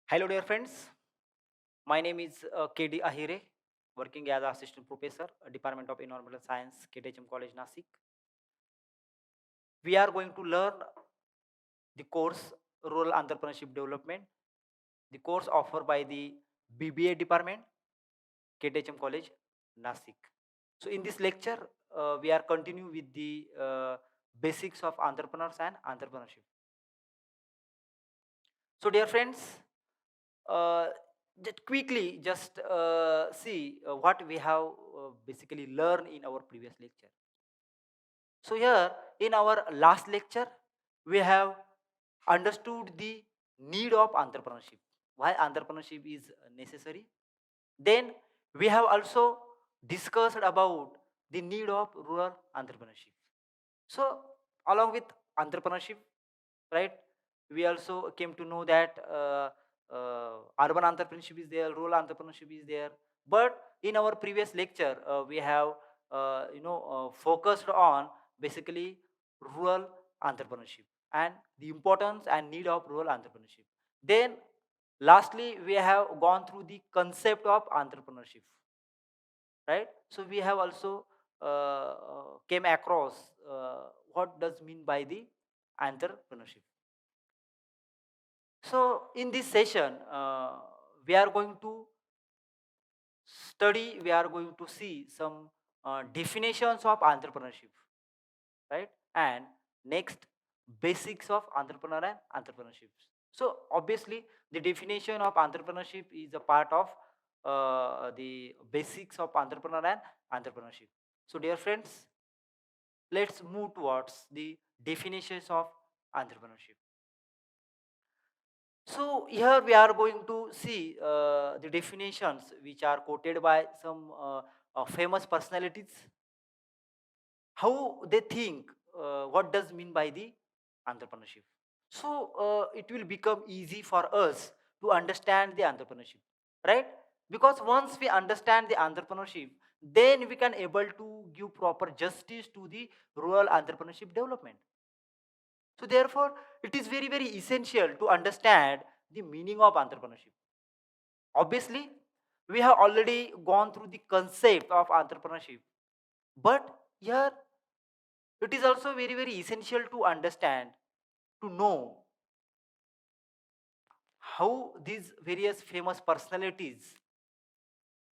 Hello, dear friends. My name is KD Ahire, working as assistant professor, Department of Environmental Science, KTHM College, Nasik. We are going to learn the course Rural Entrepreneurship Development, the course offered by the BBA Department, KTHM College, Nasik. So, in this lecture, we are continue with the basics of entrepreneurs and entrepreneurship. So, dear friends, uh, just quickly see what we have basically learned in our previous lecture. So here in our last lecture we have understood the need of entrepreneurship, why entrepreneurship is necessary. Then we have also discussed about the need of rural entrepreneurship. So along with entrepreneurship, right, we also came to know that urban entrepreneurship is there, rural entrepreneurship is there. But in our previous lecture we have focused on basically rural entrepreneurship and the importance and need of rural entrepreneurship. Then lastly we have gone through the concept of entrepreneurship, right? So we have also came across what does mean by the entrepreneurship. So in this session we are going to study, we are going to see some definitions of entrepreneurship, right? And next, basics of entrepreneur and entrepreneurship. So obviously the definition of entrepreneurship is a part of the basics of entrepreneur and entrepreneurship. So dear friends, let's move towards the definitions of entrepreneurship. So here we are going to see the definitions which are quoted by some famous personalities, how they think, what does mean by the entrepreneurship. So it will become easy for us to understand the entrepreneurship, right? Because once we understand the entrepreneurship, then we can able to give proper justice to the rural entrepreneurship development. So therefore it is very very essential to understand the meaning of entrepreneurship. Obviously we have already gone through the concept of entrepreneurship, but here it is also very very essential to understand, to know how these various famous personalities,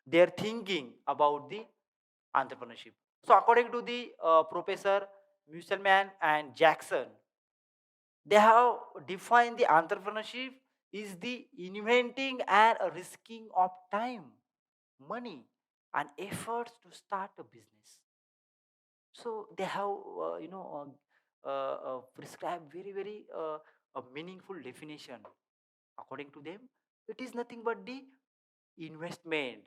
they are thinking about the entrepreneurship. So according to the professor Musselman and Jackson, they have defined the entrepreneurship is the inventing and risking of time, money and efforts to start a business. So they have prescribed very very a meaningful definition. According to them, it is nothing but the investment,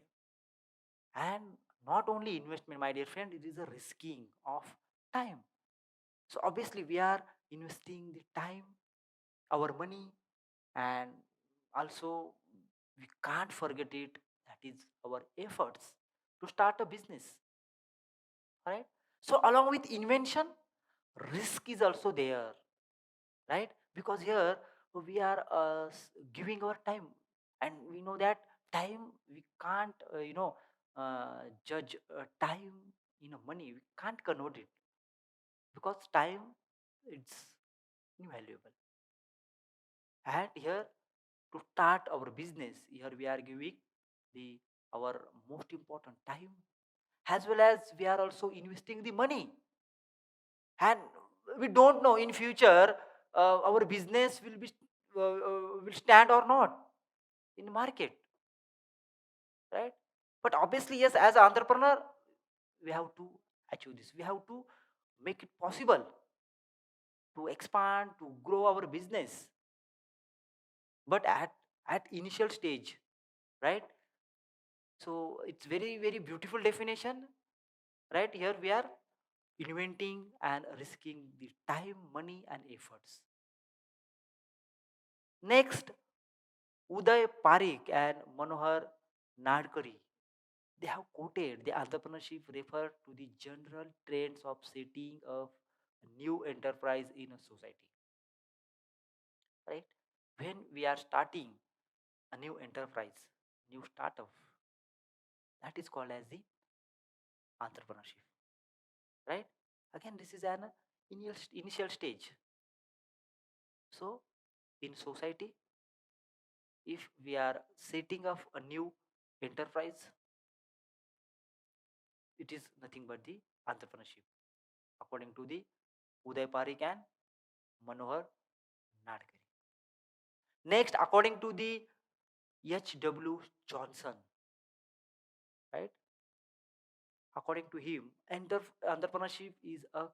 and not only investment, my dear friend, it is a risking of time. So obviously we are investing the time, our money, and also we can't forget it, that is our efforts to start a business, right? So along with invention, risk is also there, right? Because here we are giving our time, and we know that time we can't judge time in a money, we can't convert it, because time, it's invaluable. And here, to start our business, here we are giving the our most important time, as well as we are also investing the money. And we don't know in future our business will stand or not in market, right? But obviously yes, as an entrepreneur we have to achieve this, we have to make it possible to expand, to grow our business. But at initial stage, right? So it's very very beautiful definition, right? Here we are inventing and risking the time, money and efforts. Next, Uday Parikh and Manohar Nadkari, they have quoted the entrepreneurship refer to the general trends of setting of new enterprise in a society, right? When we are starting, a new enterprise, new startup. That is called as the entrepreneurship, right? Again, this is an initial stage. So, in society, if we are setting up a new enterprise, it is nothing but the entrepreneurship, according to the Uday Parikh and Manohar Nadkari. Next, according to the H.W. Johnson, right? According to him, entrepreneurship is a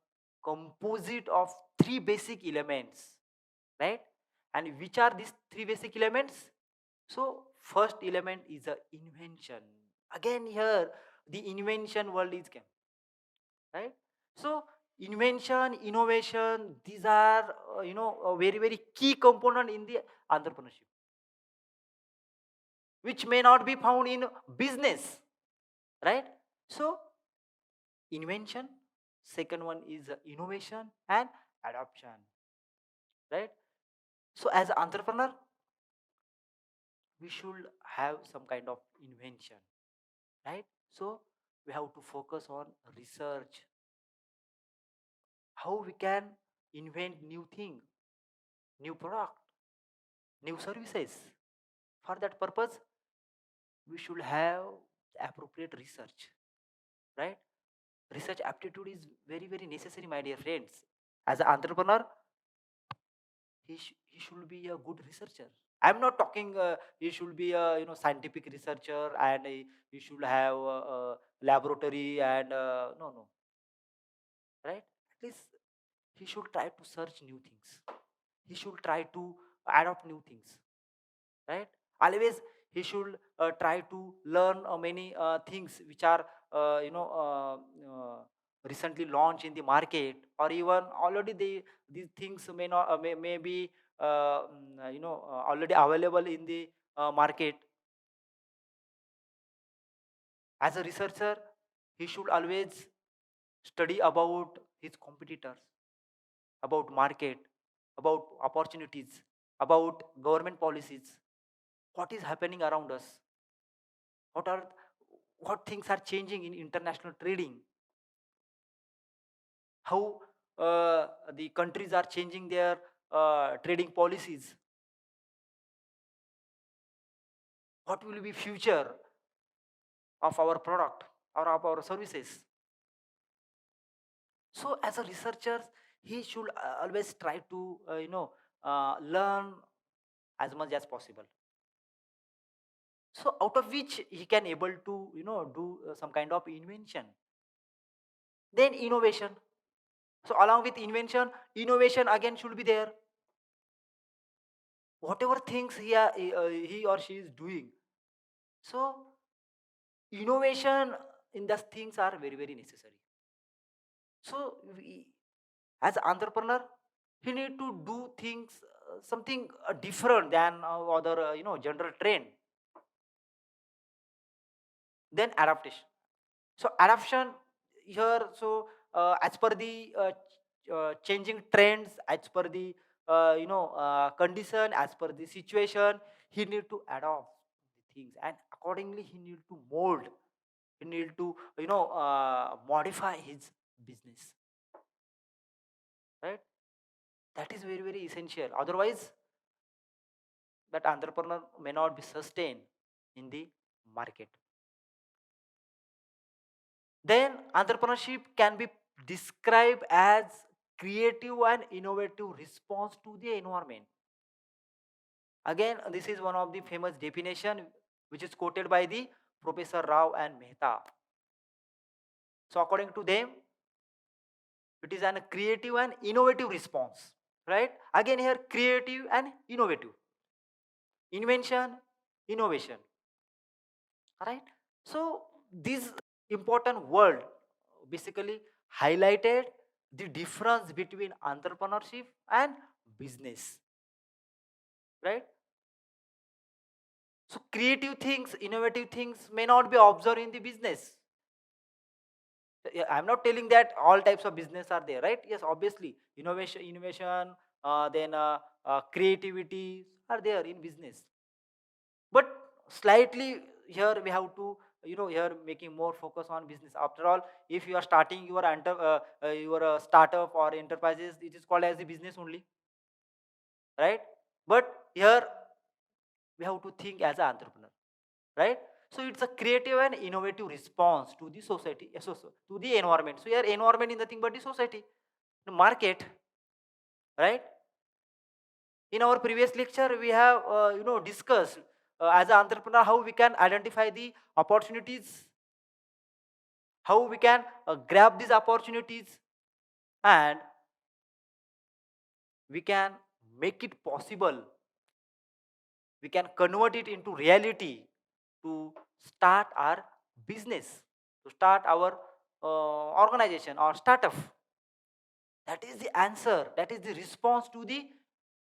composite of three basic elements, right? And which are these three basic elements? So, first element is a invention. Again, here the invention world is came, right? So, invention, innovation, these are a very key component in the entrepreneurship, which may not be found in business, right? So, invention, second one is innovation and adoption, right? So, as an entrepreneur, we should have some kind of invention, right? So, we have to focus on research, how we can invent new thing, new product, new services. For that purpose, we should have appropriate research, right? Research aptitude is very necessary, my dear friends. As an entrepreneur, he should be a good researcher. I'm not talking he should be a scientific researcher, and he should have a laboratory and no, right? At least he should try to search new things, he should try to adopt new things, right? Always he should try to learn many things which are recently launched in the market, or even already these things may be already available in the market. As a researcher, he should always study about his competitors, about market, about opportunities, about government policies, what is happening around us, what are what things are changing in international trading, how the countries are changing their trading policies, what will be future of our product or of our services. So as a researcher, he should always try to learn as much as possible, so out of which he can able to do some kind of invention. Then innovation. So along with invention, innovation again should be there. Whatever things he or she is doing, so innovation in those things are very necessary. So as an entrepreneur, he need to do things something different than other general trend. Then adaptation. So adaptation here, so as per the changing trends, as per the condition, as per the situation, he need to adopt the things, and accordingly he need to mold, he need to modify his business, right? That is very essential. Otherwise, that entrepreneur may not be sustained in the market. Then entrepreneurship can be described as creative and innovative response to the environment. Again, this is one of the famous definition which is quoted by the Professor Rao and Mehta. So according to them, it is an creative and innovative response, right? Again here, creative and innovative, invention, innovation, right? So this important word basically highlighted the difference between entrepreneurship and business, right? So creative things, innovative things may not be observed in the business. Yeah, I'm not telling that all types of business are there, right? Yes, obviously innovation, then creativity are there in business, slightly here we have to, here making more focus on business. After all, if you are starting your your startup or enterprises, it is called as a business only, right? But here we have to think as an entrepreneur, right? So it's a creative and innovative response to the society, to the environment. So here environment is nothing but the society, the market, right? In our previous lecture we have discussed as an entrepreneur how we can identify the opportunities, how we can grab these opportunities, and we can make it possible, we can convert it into reality to start our business, to start our organization or startup. That is the answer, that is the response to the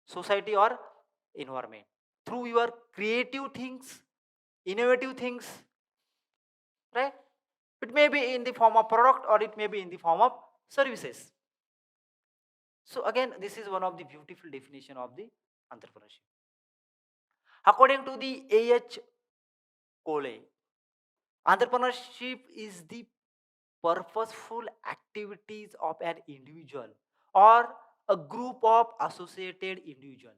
society or environment through your creative things, innovative things, right? It may be in the form of product or it may be in the form of services. So again, this is one of the beautiful definition of the entrepreneurship. According to the AH Cole, entrepreneurship is the purposeful activities of an individual or a group of associated individual.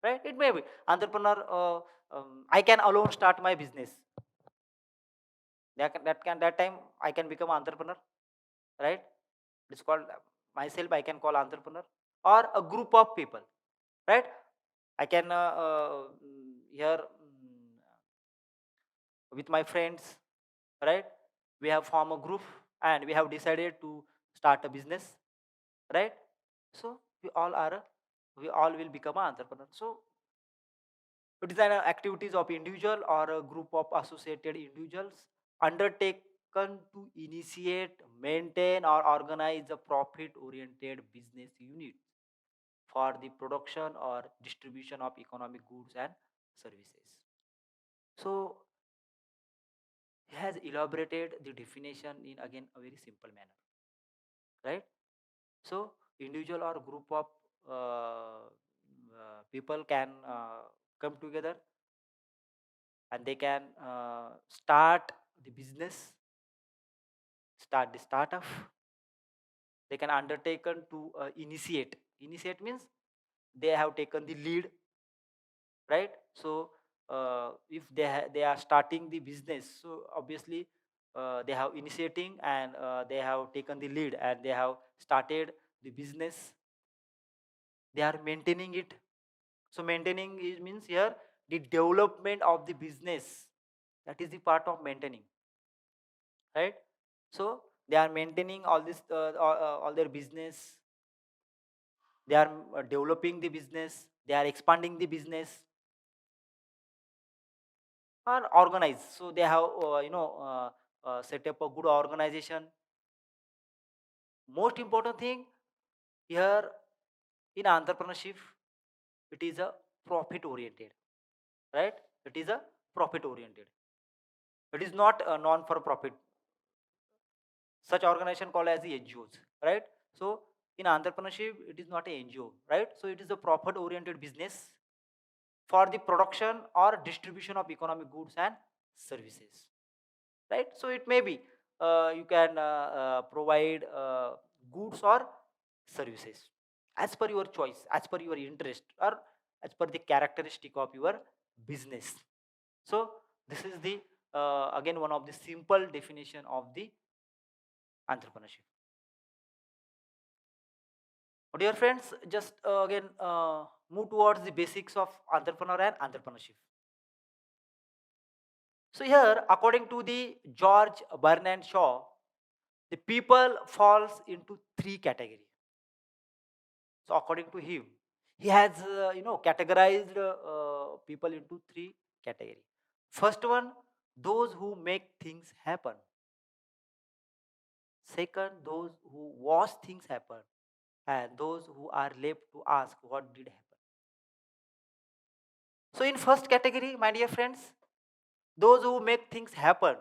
Right? It may be entrepreneur. I can alone start my business. That time I can become entrepreneur. Right? It's called myself. I can call entrepreneur or a group of people. Right? I can here with my friends, right? We have formed a group and we have decided to start a business, right? So we all will become an entrepreneur. So it is an activities of individual or a group of associated individuals undertaken to initiate, maintain or organize a profit oriented business unit for the production or distribution of economic goods and services. So he has elaborated the definition in again a very simple manner, right? So individual or group of people can come together and they can start the business, start the startup. They can undertaken to initiate. Initiate means they have taken the lead, right? So if they are starting the business, so obviously they have initiating and they have taken the lead and they have started the business, they are maintaining it. So maintaining is means here the development of the business, that is the part of maintaining, right? So they are maintaining all this all their business, they are developing the business, they are expanding the business or organize. So they have set up a good organization. Most important thing here in entrepreneurship, it is a profit oriented, right? It is a profit oriented. It is not a non for profit. Such organization called as the NGOs, right? So in entrepreneurship, it is not a NGO, right? So it is a profit oriented business for the production or distribution of economic goods and services, right? So it may be you can provide goods or services as per your choice, as per your interest, or as per the characteristic of your business. So this is the again one of the simple definition of the entrepreneurship. Dear friends, just again move towards the basics of entrepreneur and entrepreneurship. So here, according to the George Bernard Shaw, the people falls into three categories. So according to him, he has categorized people into three categories. First one, those who make things happen. Second, those who watch things happen, and those who are left to ask what did happen. So in first category, my dear friends, those who make things happen,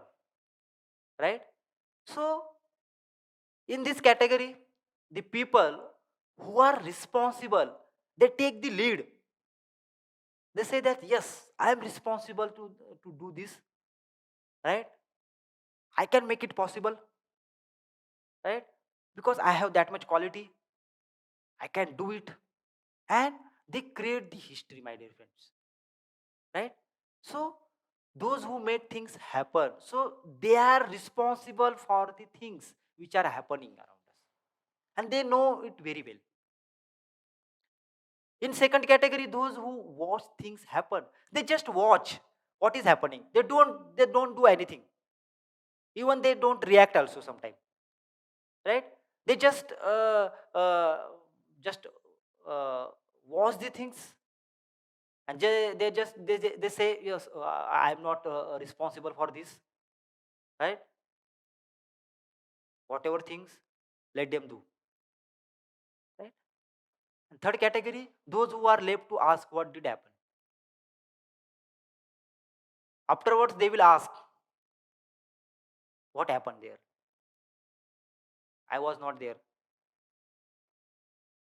right? So in this category, the people who are responsible, they take the lead, They say that yes, I am responsible to do this, right? I can make it possible, right? Because I have that much quality, I can do it. And they create the history, my dear friends, right? So those who made things happen, so they are responsible for the things which are happening around us, and they know it very well. In second category, those who watch things happen, they just watch what is happening, they don't do anything, even they don't react also sometimes, right? They just uh, watch the things, and they say yes, I am not responsible for this, right? Whatever things, let them do, right? And third category, those who are left to ask what did happen. Afterwards they will ask what happened there. I was not there,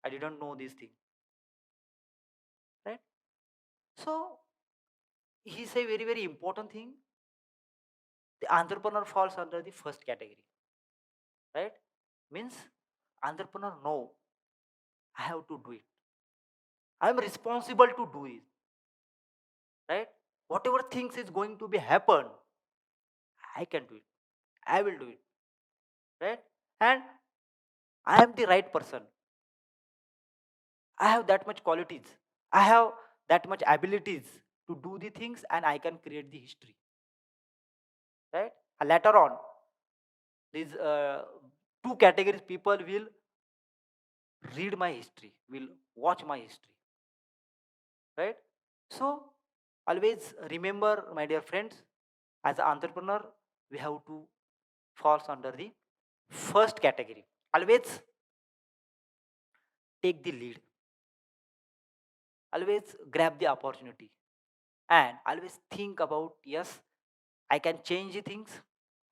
I didn't know this thing, right? So he's a very very important thing. The entrepreneur falls under the first category, right? Means entrepreneur know I have to do it, I am responsible to do it, right? Whatever things is going to be happen, I can do it, I will do it, right? And I am the right person, I have that much qualities, I have that much abilities to do the things, and I can create the history, right? And later on, these two categories people will read my history, will watch my history, right? So always remember, my dear friends, as an entrepreneur, we have to falls under the first category. Always take the lead, always grab the opportunity, and always think about yes, I can change the things,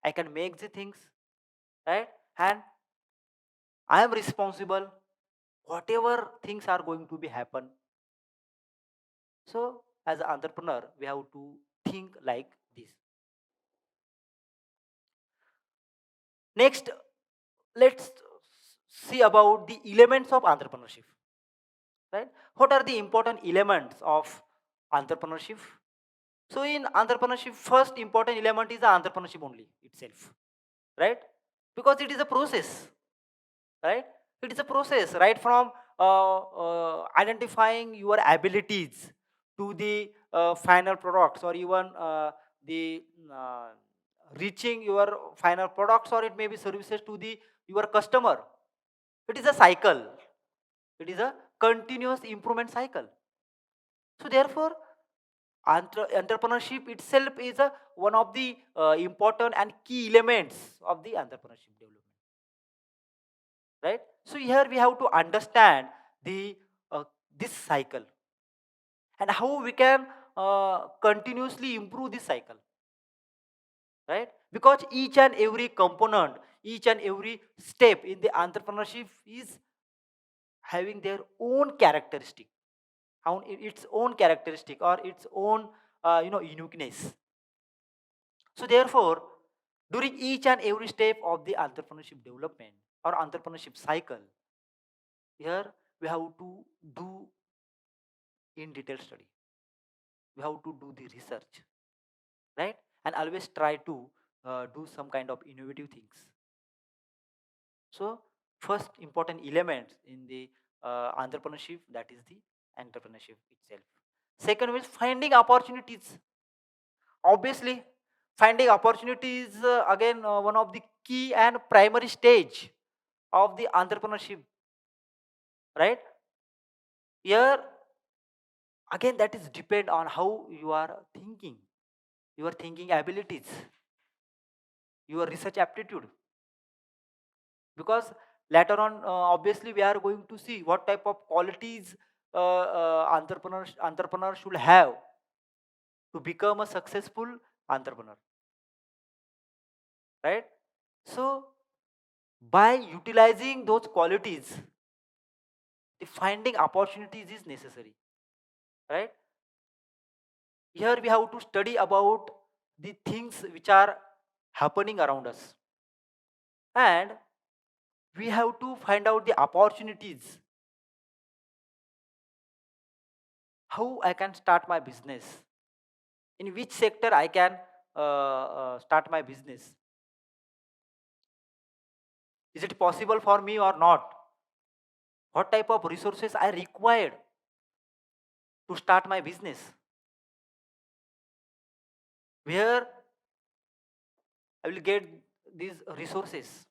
I can make the things, right? And I am responsible, whatever things are going to be happen. So as an entrepreneur, we have to think like this. Next, let's see about the elements of entrepreneurship, right? What are the important elements of entrepreneurship? So in entrepreneurship, first important element is the entrepreneurship only itself, right? Because it is a process, right? It is a process, right? From identifying your abilities to the final products, or even the uh, reaching your final products, or it may be services to the your customer. It is a cycle, it is a continuous improvement cycle. So therefore, entrepreneurship itself is a one of the important and key elements of the entrepreneurship development, right? So here we have to understand the this cycle, and how we can continuously improve this cycle, right? Because each and every component, each and every step in the entrepreneurship is having their own characteristic, its own characteristic, or its own uniqueness. So therefore, during each and every step of the entrepreneurship development or entrepreneurship cycle, here we have to do in detail study. We have to do the research, right? And always try to do some kind of innovative things. So first important element in the entrepreneurship, that is the entrepreneurship itself. Second is finding opportunities. Obviously, finding opportunities again one of the key and primary stage of the entrepreneurship, right? Here again, that is depend on how you are thinking, your thinking abilities, your research aptitude. Because later on, obviously, we are going to see what type of qualities entrepreneur should have to become a successful entrepreneur, right? So by utilizing those qualities, the finding opportunities is necessary, right? Here we have to study about the things which are happening around us, and we have to find out the opportunities, how I can start my business, in which sector I can start my business. Is it possible for me or not? What type of resources I required to start my business? Where I will get these resources?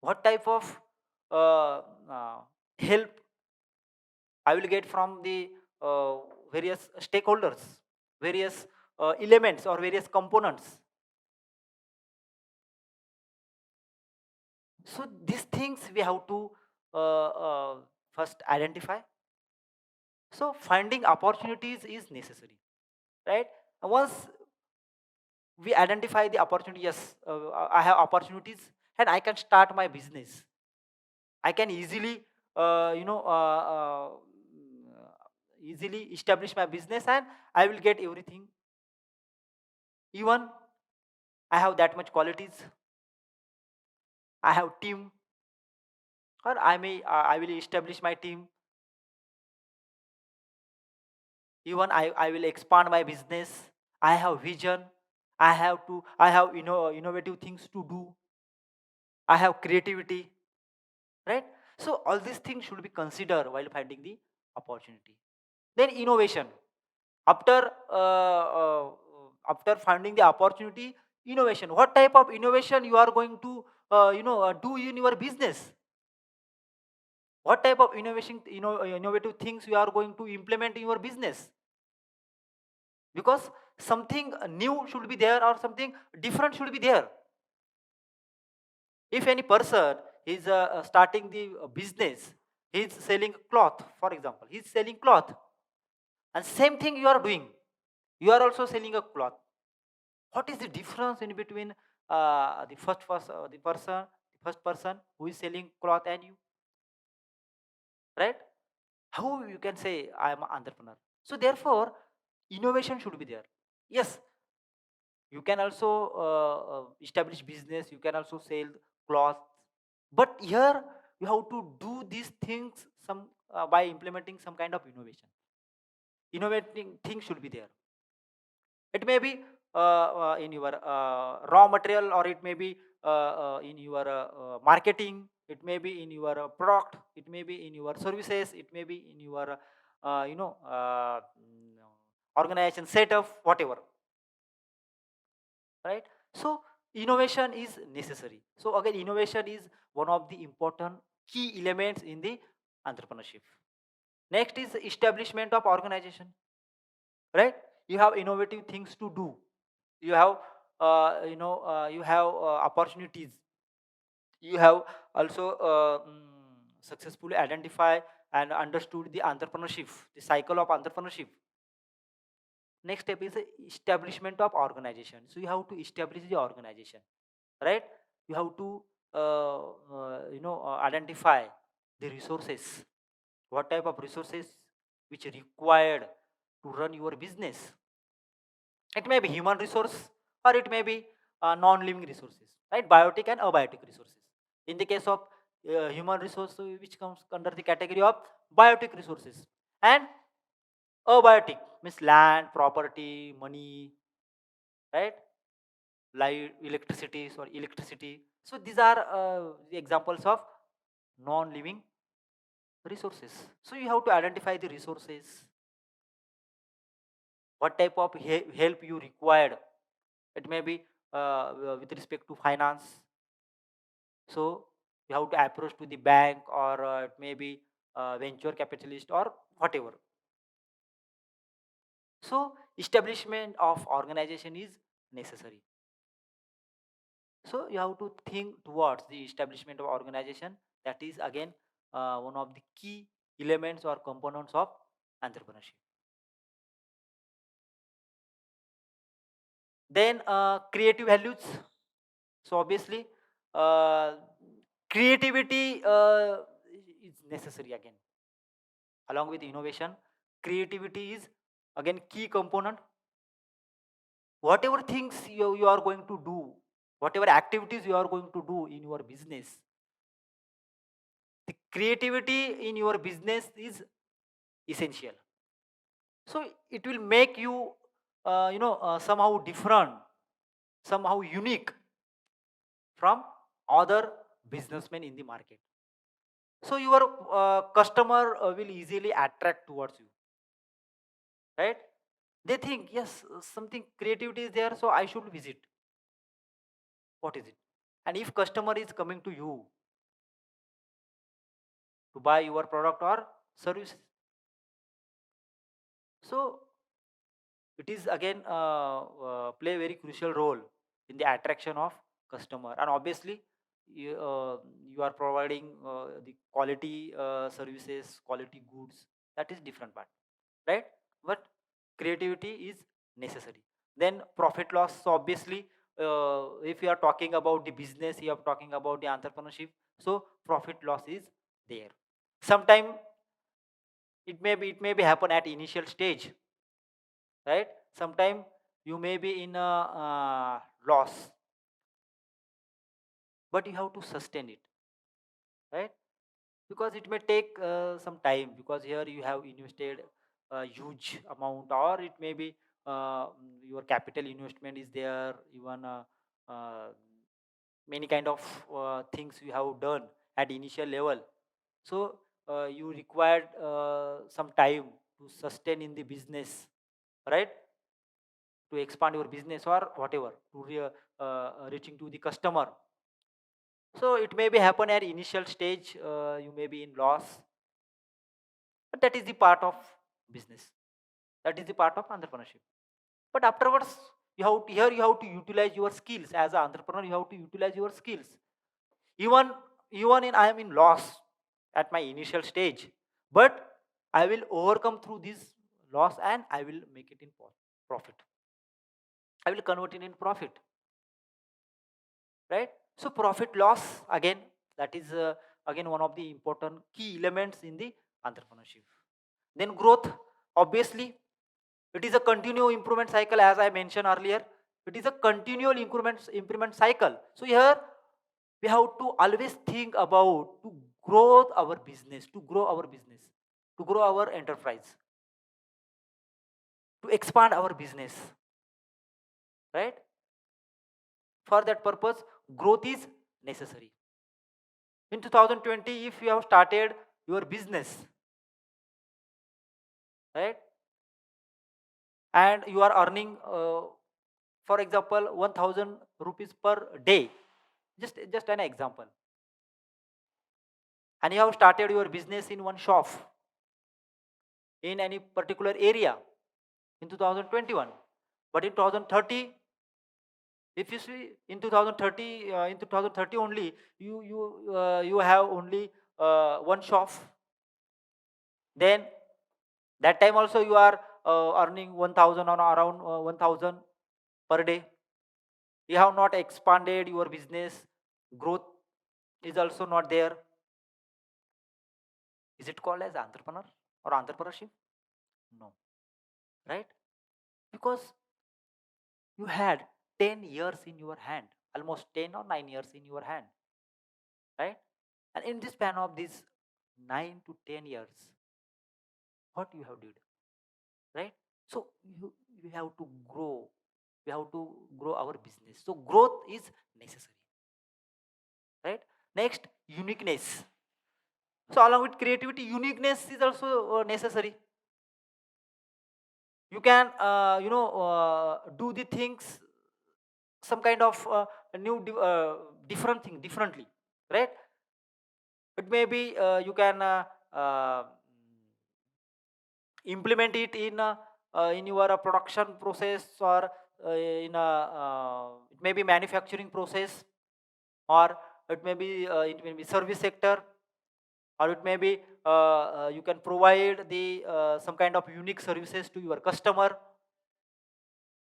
What type of uh, help I will get from the uh, various stakeholders, various elements or various components? So these things we have to first identify. So finding opportunities is necessary, right? And once we identify the opportunity, yes, I have opportunities and I can start my business. I can easily, easily establish my business, and I will get everything. Even I have that much qualities. I have team, or I will establish my team. Even I will expand my business. I have vision. I have innovative things to do. I have creativity, right? So all these things should be considered while finding the opportunity. Then innovation. After after finding the opportunity, innovation. What type of innovation you are going to do in your business? What type of innovation, innovative things you are going to implement in your business? Because something new should be there or something different should be there. If any person is starting the business, he's selling cloth, for example, he's selling cloth, and same thing you are doing, you are also selling a cloth. What is the difference in between the first person who is selling cloth and you, right? How you can say I am an entrepreneur? So therefore innovation should be there. Yes, you can also establish business, you can also sell cloth, but here you have to do these things some by implementing some kind of innovation. Innovating things should be there. It may be in your raw material, or it may be in your marketing, it may be in your product, it may be in your services, it may be in your organization setup, whatever, right? So innovation is necessary. So again, innovation is one of the important key elements in the entrepreneurship. Next is establishment of organization, right? You have innovative things to do, you have you have opportunities, you have also successfully identified and understood the entrepreneurship, the cycle of entrepreneurship. Next step is the establishment of organization. So you have to establish the organization, right? You have to identify the resources, what type of resources which are required to run your business. It may be human resource, or it may be non-living resources, right? Biotic and abiotic resources. In the case of human resource, which comes under the category of biotic resources, and abiotic means land, property, money, right? Light, electricity, or electricity. So these are the examples of non-living resources. So you have to identify the resources, what type of help you required. It may be with respect to finance, so you have to approach to the bank, or it may be venture capitalist or whatever. So establishment of organization is necessary. So you have to think towards the establishment of organization. That is again one of the key elements or components of entrepreneurship. Then creative values. So obviously creativity is necessary again, along with innovation. creativity is again key component. Whatever things you are going to do, whatever activities you are going to do in your business, the creativity in your business is essential. So it will make you somehow different, somehow unique from other businessmen in the market. So your customer will easily attract towards you, right? They think, yes, something creativity is there, so I should visit. What is it? And if customer is coming to you to buy your product or service, so it is again play a very crucial role in the attraction of customer. And obviously you are providing the quality services, quality goods, that is different part, right? But creativity is necessary. Then profit loss. So obviously if you are talking about the business, you are talking about the entrepreneurship, so profit loss is there. Sometime it may be happen at initial stage, right? Sometime you may be in a loss, but you have to sustain it, right? Because it may take some time, because here you have invested a huge amount, or it may be your capital investment is there, even many kind of things you have done at initial level. So you required some time to sustain in the business, right? To expand your business or whatever, to reaching to the customer. So it may be happen at initial stage, you may be in loss, but that is the part of business, that is the part of entrepreneurship. But afterwards, you have to utilize your skills. As an entrepreneur, you have to utilize your skills. Even even in I am in loss at my initial stage, but I will overcome through this loss and I will make it in profit. I will convert it in profit, right? So profit loss, again, that is again one of the important key elements in the entrepreneurship. Then growth, obviously it is a continual improvement cycle, as I mentioned earlier. It is a continual improvement cycle. So here we have to always think about to grow our business, to grow our enterprise, to expand our business, right? For that purpose, growth is necessary. In 2020, if you have started your business, right, and you are earning for example 1000 rupees per day, just an example, and you have started your business in one shop in any particular area in 2021, but in 2030, if you see in 2030, in 2030 only, you have only one shop, then that time also you are earning 1000 or around 1000 per day. You have not expanded your business, growth is also not there. Is it called as entrepreneur or entrepreneurship? No, right? Because you had 10 years in your hand, almost 10 or 9 years in your hand, right? And in this span of these 9 to 10 years, what you have did, right? So you have to grow, we have to grow our business, so growth is necessary, right? Next, uniqueness. So along with creativity, uniqueness is also necessary. You can do the things, some kind of different thing differently, right? It may be you can implement it in your production process, or it may be manufacturing process, or it may be service sector, or it may be you can provide the some kind of unique services to your customer,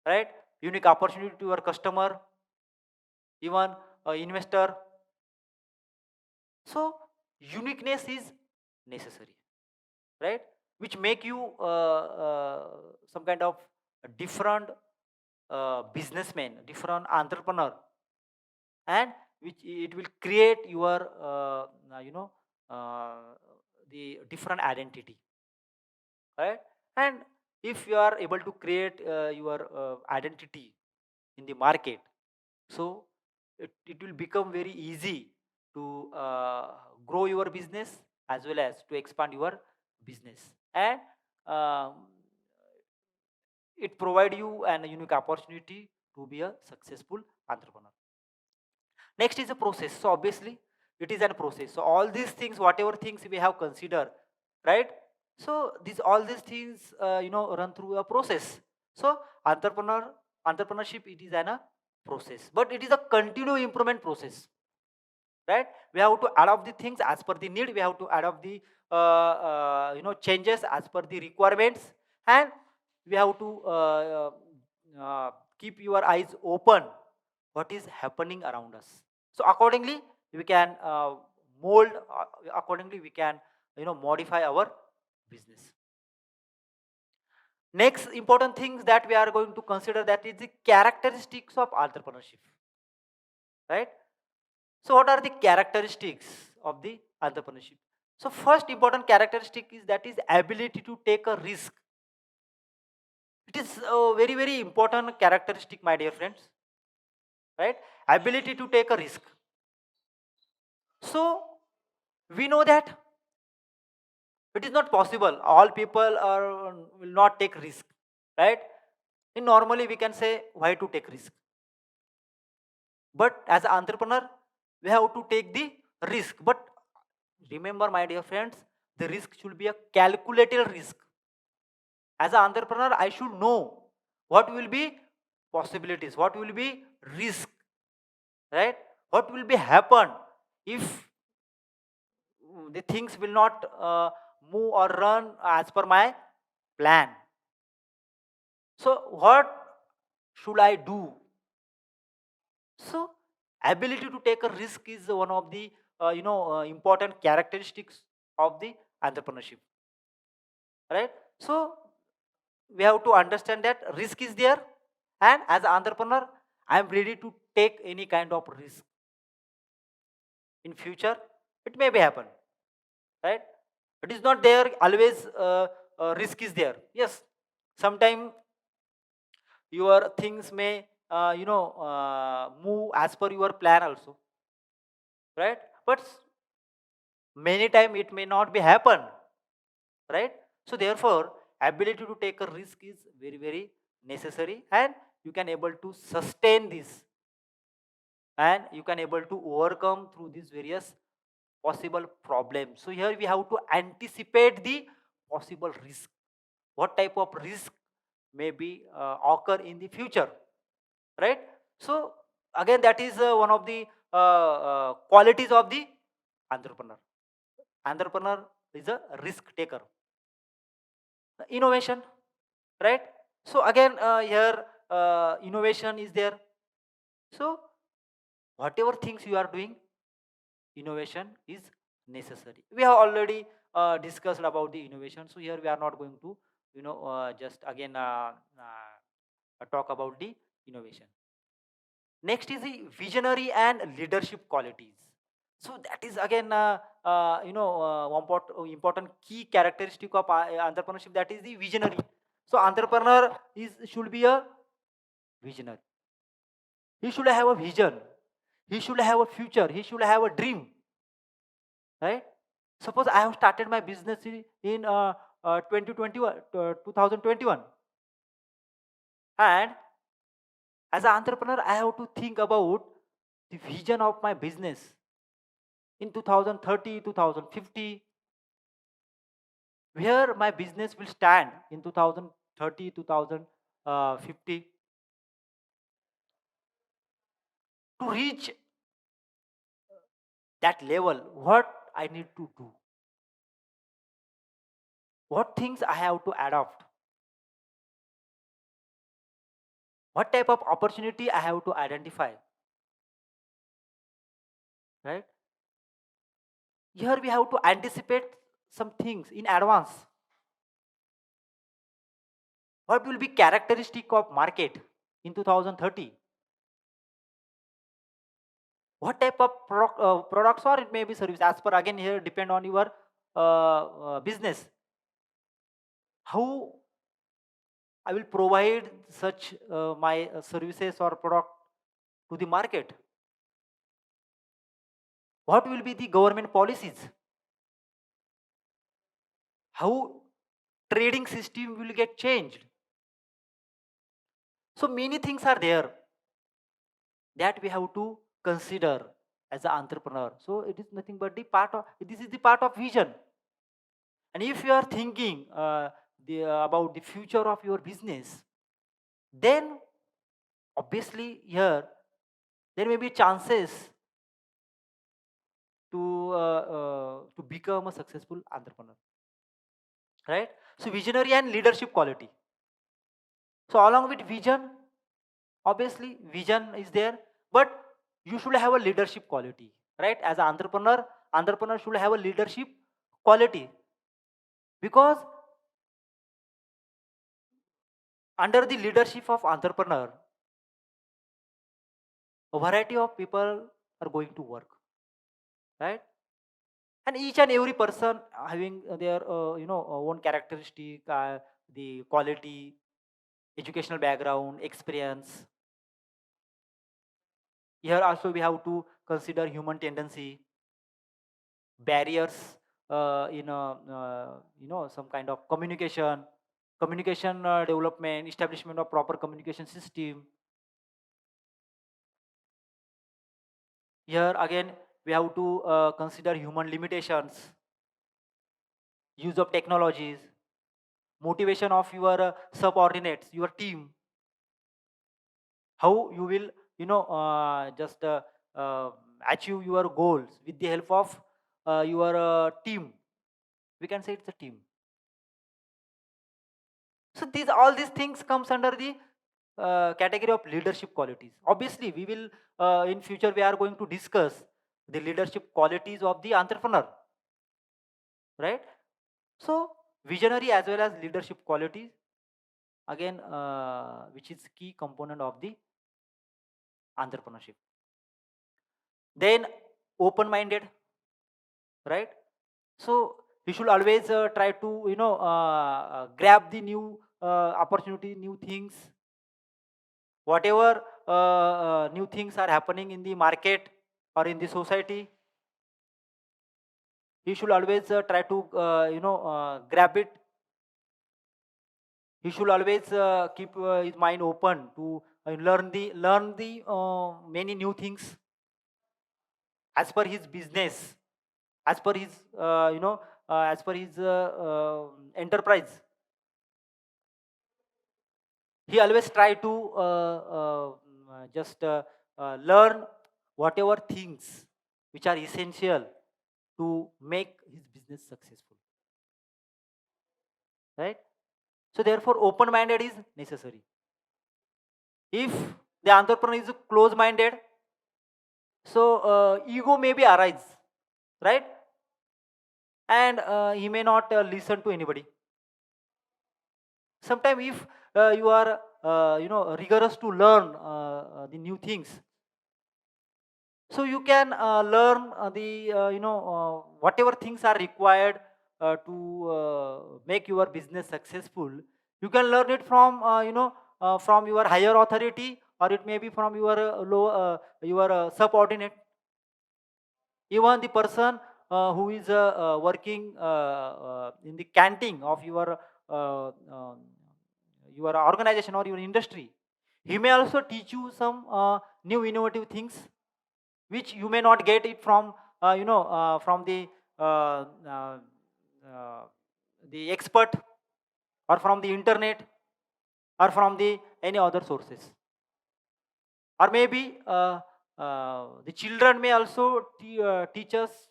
right? Unique opportunity to your customer, even investor. So uniqueness is necessary, right? which make you some kind of a different businessman, different entrepreneur, and which it will create your uh, the different identity, right? And if you are able to create your identity in the market, so it will become very easy to grow your business as well as to expand your business. And um, it provide you an unique opportunity to be a successful entrepreneur. Next is a process. So obviously it is a process. So all these things, whatever things we have considered, right? So these all these things run through a process. So entrepreneurship, it is a process, but it is a continuous improvement process, right? We have to adopt the things as per the need. We have to adopt the changes as per the requirements, and we have to keep your eyes open what is happening around us. So accordingly we can mold, accordingly we can modify our business. Next important things that we are going to consider, that is the characteristics of entrepreneurship, right? So what are the characteristics of the entrepreneurship? So first important characteristic is that is ability to take a risk. It is a very very important characteristic, my dear friends, right? Ability to take a risk. So we know that it is not possible. All people will not take risk, right? And normally we can say why to take risk, but as an entrepreneur we have to take the risk. But remember, my dear friends, the risk should be a calculated risk. As an entrepreneur I should know what will be possibilities, what will be risk, right? What will be happen if the things will not move or run as per my plan. So what should I do? So ability to take a risk is one of the important characteristics of the entrepreneurship, right? So we have to understand that risk is there, and as an entrepreneur I am ready to take any kind of risk. In future it may be happen, right? It is not there always risk is there. Yes, sometime your things may move as per your plan also, right? But many time it may not be happen, right? So therefore ability to take a risk is very very necessary, and you can able to sustain this, and you can able to overcome through these various possible problems. So here we have to anticipate the possible risk, what type of risk may be occur in the future, right? So again that is one of the qualities of the entrepreneur. Entrepreneur is a risk taker. Innovation, right? So again here innovation is there. So whatever things you are doing, innovation is necessary. We have already discussed about the innovation, so here we are not going to just again talk about the innovation. Next is the visionary and leadership qualities. So that is again important key characteristic of entrepreneurship, that is the visionary. So entrepreneur is should be a visionary. He should have a vision. He should have a future. He should have a dream, right? Suppose I have started my business in 2021, 2021, and as an entrepreneur I have to think about the vision of my business in 2030, 2050, where my business will stand in 2030, 2050. To reach that level, what I need to do, what things I have to adopt, what type of opportunity I have to identify, right? Here we have to anticipate some things in advance, What will be characteristic of market in 2030? What type of products, or it may be service, as per again here depend on your business. How I will provide such my services or product to the market. What will be the government policies? How trading system will get changed? So many things are there that we have to consider as an entrepreneur. So it is nothing but the part of, this is the part of vision. And if you are thinking about the future of your business, then obviously here there may be chances to become a successful entrepreneur, right? So visionary and leadership quality. So along with vision, obviously vision is there, but you should have a leadership quality, right? As an entrepreneur, entrepreneur should have a leadership quality, because under the leadership of entrepreneur, a variety of people are going to work, right? And each and every person having their own characteristic, the quality, educational background, experience. Here also we have to consider human tendency, barriers in some kind of communication development, establishment of proper communication system. Here again we have to consider human limitations, use of technologies, motivation of your subordinates, your team, how you will just achieve your goals with the help of your team. We can say it's a team. So these, all these things comes under the category of leadership qualities. Obviously we will in future we are going to discuss the leadership qualities of the entrepreneur, right? So visionary as well as leadership qualities, again which is key component of the entrepreneurship. Then open minded, right? So you should always try to grab the new opportunity, new things, whatever new things are happening in the market or in the society. He should always try to grab it. He should always keep his mind open to learn the many new things as per his business, as per his as per his enterprise. He always try to just learn whatever things which are essential to make his business successful, right? So therefore open minded is necessary. If the entrepreneur is close minded, so ego may be arise, right? And he may not listen to anybody. Sometimes if you are rigorous to learn the new things, so you can learn the whatever things are required to make your business successful. You can learn it from from your higher authority, or it may be from your low your subordinate. Even the person who is working in the canteen of your organization or your industry, he may also teach you some new innovative things which you may not get it from from uh, uh, uh, the expert, or from the internet, or from the any other sources. Or maybe the children may also teach us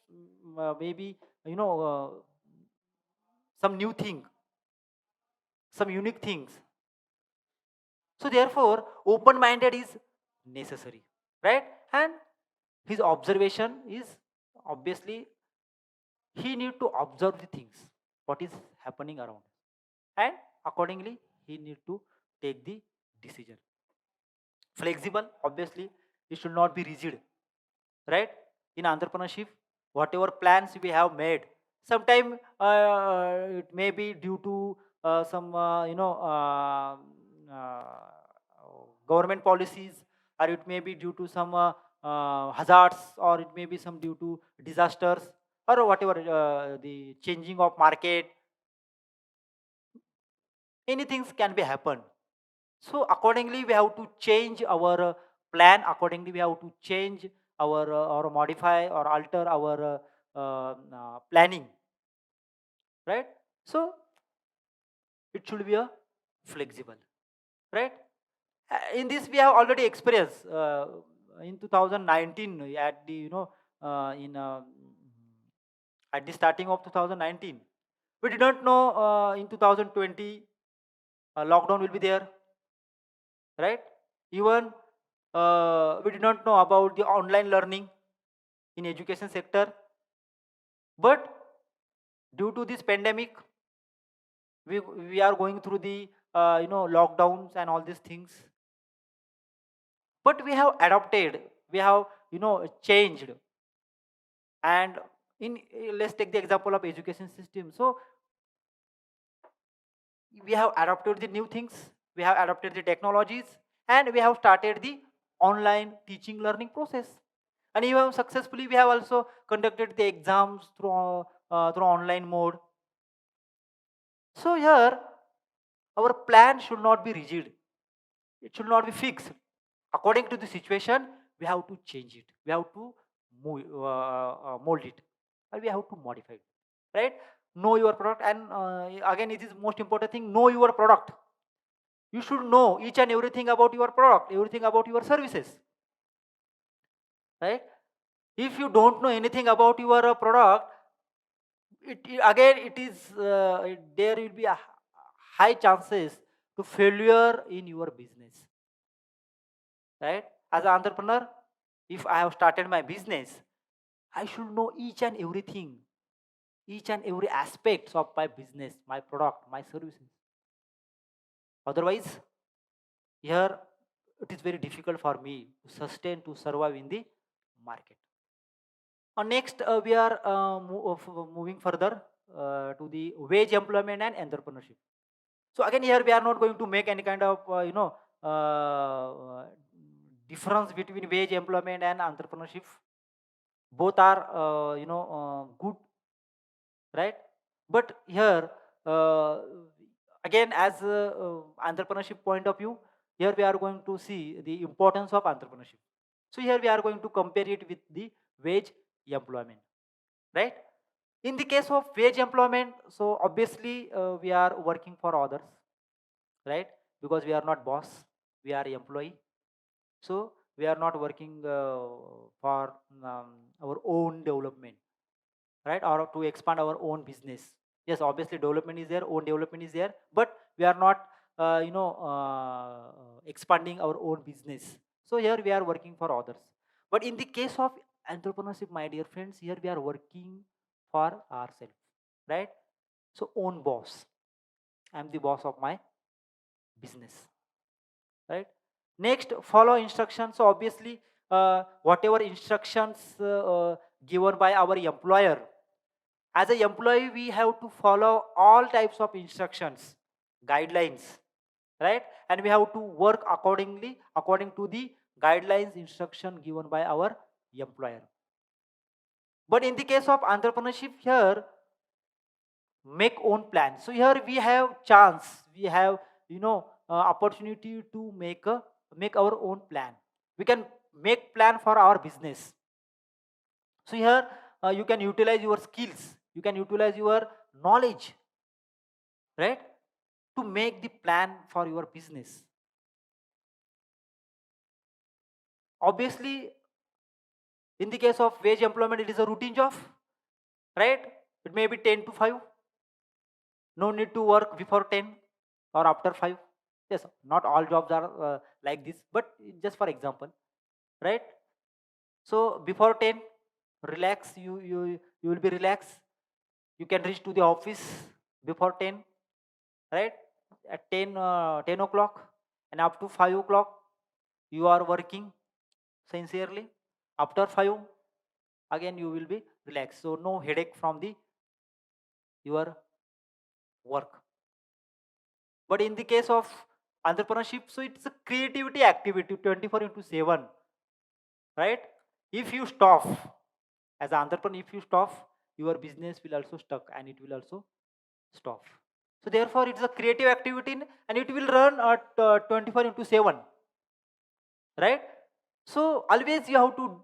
maybe you know uh, some new thing, some unique things. So therefore open minded is necessary, right? And his observation is, obviously he need to observe the things what is happening around, and accordingly he need to take the decision. Flexible, obviously, it should not be rigid, right? In entrepreneurship, whatever plans we have made, sometime it may be due to some government policies, or it may be due to some hazards, or it may be some due to disasters, or whatever, the changing of market, anything can be happen. So accordingly we have to change our plan. Accordingly we have to change our or modify or alter our planning, right? So it should be a flexible, right? In this we have already experienced in 2019 at the in at the starting of 2019, we did not know in 2020 lockdown will be there, right? Even we did not know about the online learning in education sector, but due to this pandemic, we are going through the lockdowns and all these things, but we have adopted, we have changed. And in let's take the example of education system. So we have adopted the new things, we have adopted the technologies, and we have started the online teaching learning process. And even successfully we have also conducted the exams through online mode. So here our plan should not be rigid, it should not be fixed. According to the situation we have to change it, we have to mold it, and we have to modify it, right? Know your product. And again, it is most important thing, know your product. You should know each and everything about your product, everything about your services, right? If you don't know anything about your product, again it is there will be a high chances to failure in your business, right? As an entrepreneur, if I have started my business, I should know each and everything, each and every aspects of my business, my product, my services. Otherwise, here it is very difficult for me to sustain, to survive in the market. Next, we are moving further to the wage employment and entrepreneurship. So again, here we are not going to make any kind of difference between wage employment and entrepreneurship. Both are good, right? But here uh, again, as entrepreneurship point of view, here we are going to see the importance of entrepreneurship. So here we are going to compare it with the wage employment, right? In the case of wage employment, so obviously we are working for others, right? Because we are not boss, we are employee. So we are not working for our own development, right? Or to expand our own business. Yes, obviously development is there, own development is there, but we are not expanding our own business. So here we are working for others. But in the case of entrepreneurship, my dear friends, here we are working for ourselves, right? So own boss, I'm the boss of my business, right? Next, follow instructions. So obviously whatever instructions given by our employer, as an employee we have to follow all types of instructions, guidelines, right? And we have to work accordingly, according to the guidelines, instruction given by our employer. But in the case of entrepreneurship, here make own plan. So here we have chance, we have opportunity to make our own plan. We can make plan for our business. So here you can utilize your skills, you can utilize your knowledge, right, to make the plan for your business. Obviously, in the case of wage employment, it is a routine job, right? It may be 10 to 5. No need to work before 10 or after 5. Yes, not all jobs are like this, but just for example, right? So before 10, relax, you will be relaxed. You can reach to the office before 10, right? at 10 o'clock, and up to 5 o'clock you are working sincerely. After 5 again you will be relaxed, so no headache from the your work. But in the case of entrepreneurship, so it's a creativity activity 24 into 7, right? If you stop as an entrepreneur, if you stop, your business will also stuck and it will also stop. So therefore it's a creative activity and it will run at 24 into 7, right? So always you have to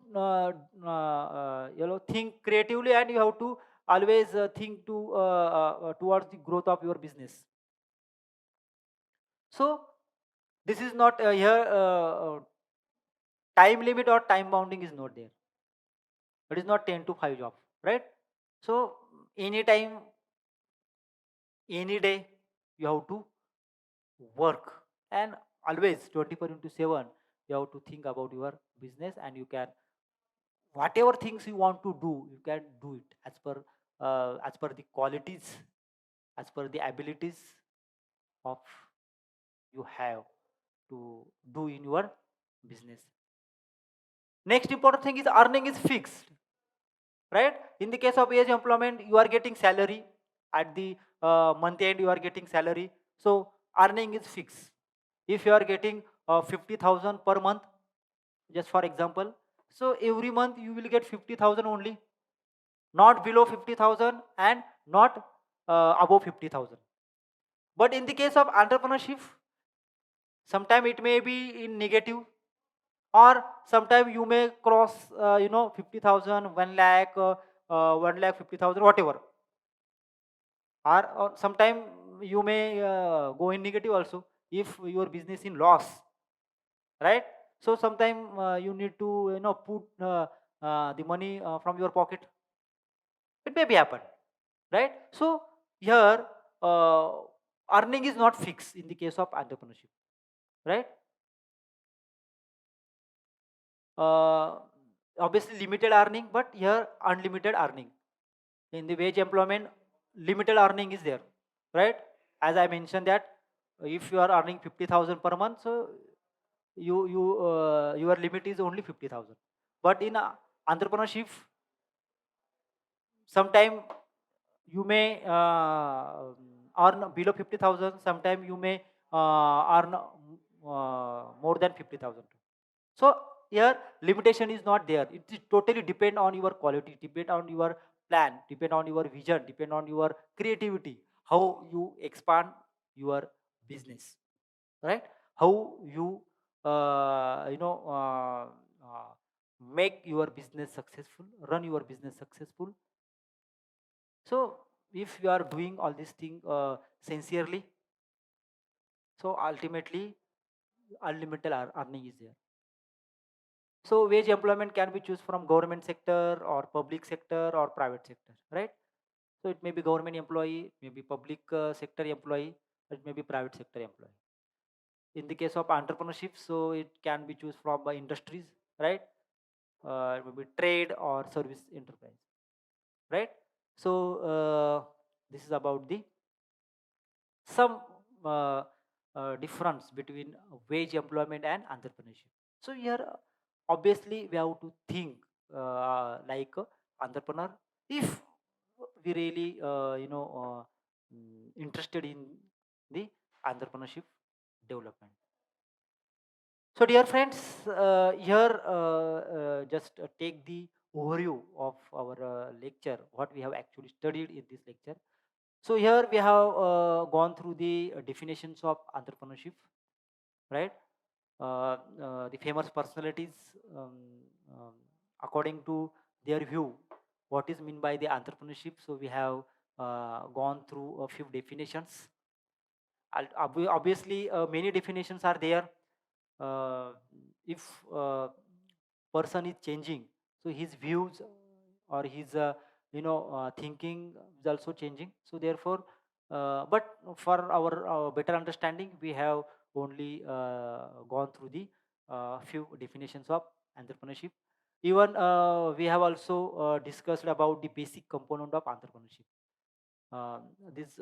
think creatively, and you have to always think to towards the growth of your business. So this is not here time limit or time bounding is not there. It is not 10 to 5 job, right? So anytime, any day you have to work, and always 24 into 7 you have to think about your business, and you can whatever things you want to do, you can do it as per the qualities, as per the abilities of you have to do in your business. Next important thing is earning is fixed, right? In the case of age employment, you are getting salary at the month end, you are getting salary, so earning is fixed. If you are getting 50,000 per month, just for example, so every month you will get 50,000 only, not below 50,000 and not above 50,000. But in the case of entrepreneurship, sometime it may be in negative, or sometime you may cross 50,000, 1 lakh, 1 lakh 50,000, whatever, or sometime you may go in negative also if your business in loss, right? So sometime you need to put the money from your pocket. It may be happen, right? So here uh, earning is not fixed in the case of entrepreneurship, right? uh, Obviously limited earning, but here unlimited earning. In the wage employment, limited earning is there, right? As I mentioned that if you are earning 50,000 per month, so your limit is only 50,000. But in entrepreneurship, sometime you may earn below 50,000, sometime you may earn more than 50,000. So here limitation is not there. It is totally depend on your quality, depend on your plan, depend on your vision, depend on your creativity, how you expand your business, right? How you make your business successful, run your business successful. So if you are doing all these things sincerely, so ultimately unlimited earning is there. So wage employment can be choose from government sector or public sector or private sector, right? So it may be government employee, maybe public sector employee, it may be private sector employee. In the case of entrepreneurship, so it can be choose from industries, right? It may be trade or service enterprise, right? So this is about the some difference between wage employment and entrepreneurship. So here obviously we have to think like a entrepreneur, if we really interested in the entrepreneurship development. So dear friends, here just take the overview of our lecture, what we have actually studied in this lecture. So here we have gone through the definitions of entrepreneurship, right? The famous personalities, um, um, according to their view, what is meant by the entrepreneurship. So we have gone through a few definitions. Obviously, many definitions are there. Uh, if person is changing, so his views or his thinking is also changing. So therefore, but for our better understanding, we have only gone through the few definitions of entrepreneurship. Even we have also discussed about the basic component of entrepreneurship. uh, this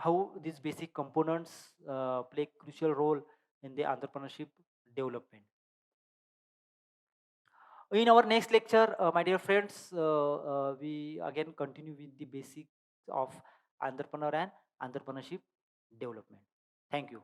how these basic components play crucial role in the entrepreneurship development. In our next lecture, my dear friends, we again continue with the basics of entrepreneur and entrepreneurship development. Thank you.